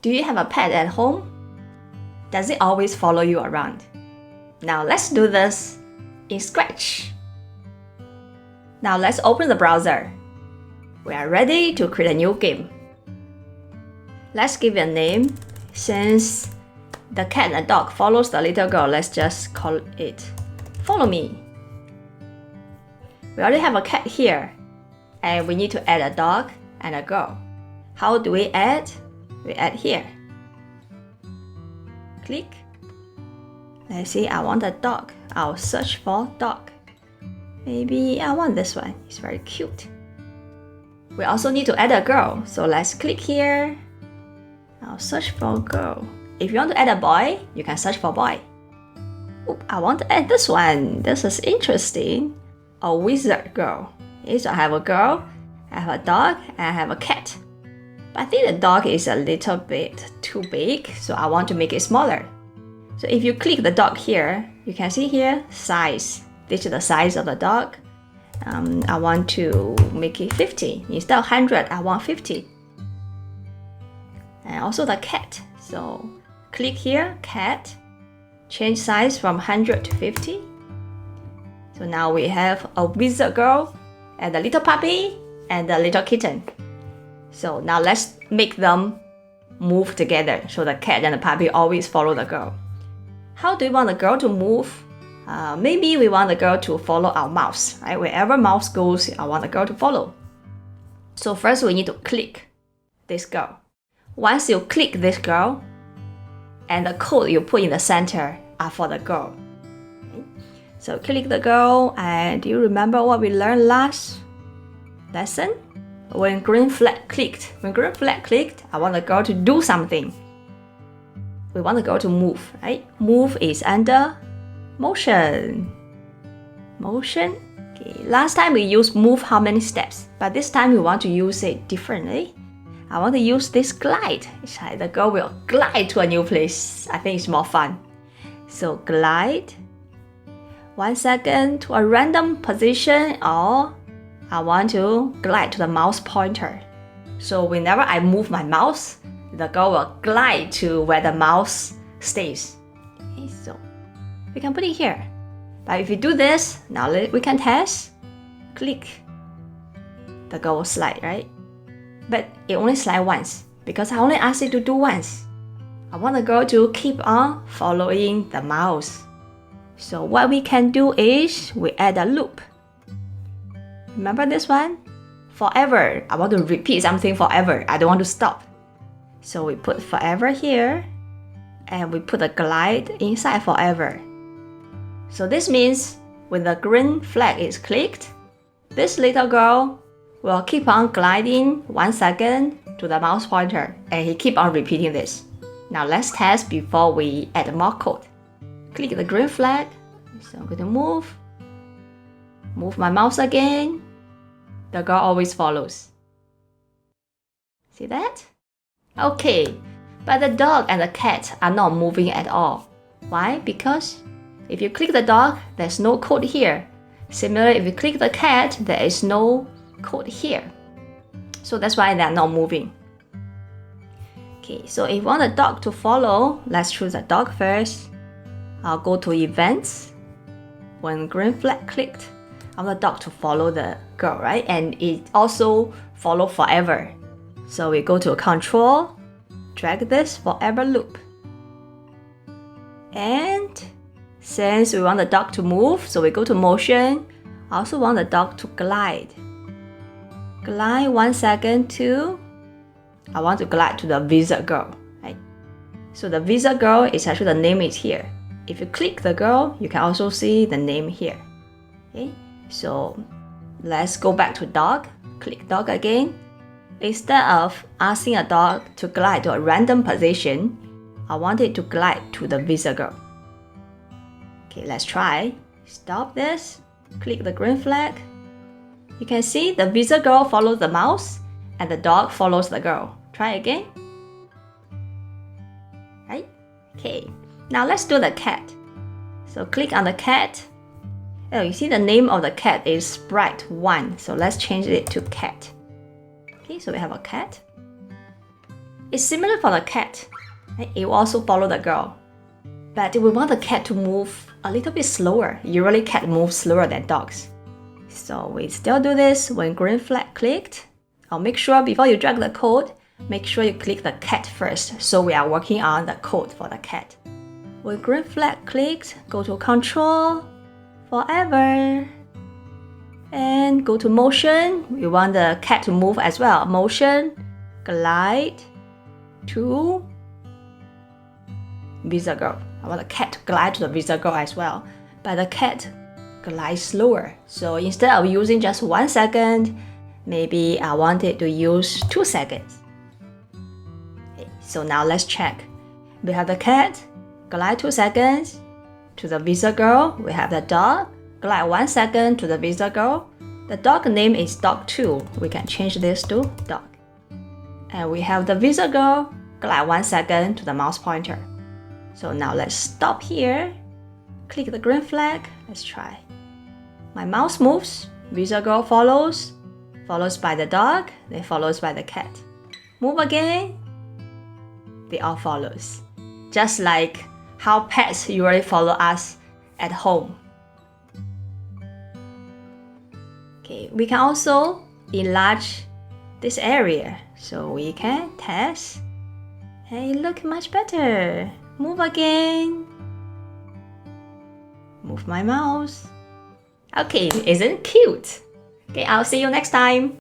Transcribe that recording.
Do you have a pet at home? Does it always follow you around? Now let's do this in Scratch. Now let's open the browser. We are ready to create a new game. Let's give it a name. Since the cat and the dog follows the little girl, let's just call it Follow Me. We already have a cat here, and we need to add a dog and a girl. How do we add? We add here. Click. Let's see, I want a dog. I'll search for dog. Maybe I want this one. It's very cute. We also need to add a girl, so let's click here. I'll search for girl. If you want to add a boy, you can search for boy. Oop, I want to add this one. This is interesting. A wizard girl. Okay, so I have a girl, I have a dog, and I have a cat. But I think the dog is a little bit too big, so I want to make it smaller. So if you click the dog here, you can see here, size. This is the size of the dog. I want to make it 50. Instead of 100, I want 50. And also the cat. So click here, cat. Change size from 100 to 50. So now we have a wizard girl, and a little puppy, and a little kitten. So now let's make them move together. So the cat and the puppy always follow the girl. How do we want the girl to move? Maybe we want the girl to follow our mouse, right? Wherever mouse goes, I want the girl to follow. So first we need to click this girl. Once you click this girl, and the code you put in the center are for the girl. Okay. So click the girl, and do you remember what we learned last lesson? When green flag clicked, I want the girl to do something. We want the girl to move, right? Move is under motion. Motion. Okay. Last time we used move how many steps, but this time we want to use it differently. I want to use this glide. It's like the girl will glide to a new place. I think it's more fun. So glide. 1 second to a random position, or I want to glide to the mouse pointer. So whenever I move my mouse, the girl will glide to where the mouse stays. Okay, so we can put it here. But if you do this, now we can test. Click. The girl will slide, right? But it only slides once, because I only asked it to do once. I want the girl to keep on following the mouse. So what we can do is we add a loop. Remember this one? Forever. I want to repeat something forever. I don't want to stop. So we put forever here, and we put a glide inside forever. So this means when the green flag is clicked, this little girl will keep on gliding 1 second to the mouse pointer, and he keep on repeating this. Now let's test before we add more code. Click the green flag. So I'm going to move my mouse again. The girl always follows. See that? Okay, but the dog and the cat are not moving at all. Why? Because if you click the dog, there's no code here. Similarly, if you click the cat, there is no code here. So that's why they're not moving. Okay, so if you want the dog to follow, let's choose the dog first. I'll go to events. When green flag clicked, I want the dog to follow the girl, right? And it also follow forever. So we go to control, drag this forever loop. And since we want the dog to move, so we go to motion. I also want the dog to glide. Glide 1 second to, I want to glide to the wizard girl, right? So the wizard girl is actually the name is here. If you click the girl, you can also see the name here. Okay, so let's go back to dog. Click dog again. Instead of asking a dog to glide to a random position, I want it to glide to the wizard girl. Okay, let's try. Stop this. Click the green flag. You can see the wizard girl follows the mouse and the dog follows the girl. Try again. Right? Okay. Now let's do the cat. So click on the cat. Oh, you see the name of the cat is Sprite1. So let's change it to cat. Okay, so we have a cat. It's similar for the cat. It will also follow the girl. But we want the cat to move a little bit slower. Usually cat moves slower than dogs. So we still do this when green flag clicked. I'll make sure before you drag the code, make sure you click the cat first. So we are working on the code for the cat. When green flag clicked, go to control, forever. And go to motion. We want the cat to move as well. Motion, glide to 𝐻𝐻𝐬. I want the cat to glide to the 𝐻𝐻𝐬 as well. But the cat glides slower. So instead of using just 1 second, maybe I want it to use 2 seconds. Okay, so now let's check. We have the cat, glide 2 seconds to the 𝐻𝐻𝐬. We have the dog, glide 1 second to the 𝐻𝐻𝐬. The dog name is dog2. We can change this to dog. And we have the 𝐻𝐻𝐬, glide 1 second to the mouse pointer. So now let's stop here. Click the green flag. Let's try. My mouse moves, 𝐻𝐻𝐬 follows, follows by the dog, then follows by the cat. Move again. They all follows. Just like how pets usually follow us at home. Okay, we can also enlarge this area. So we can test. Hey, look much better. Move again. Move my mouse. Okay, isn't it cute? Okay, I'll see you next time.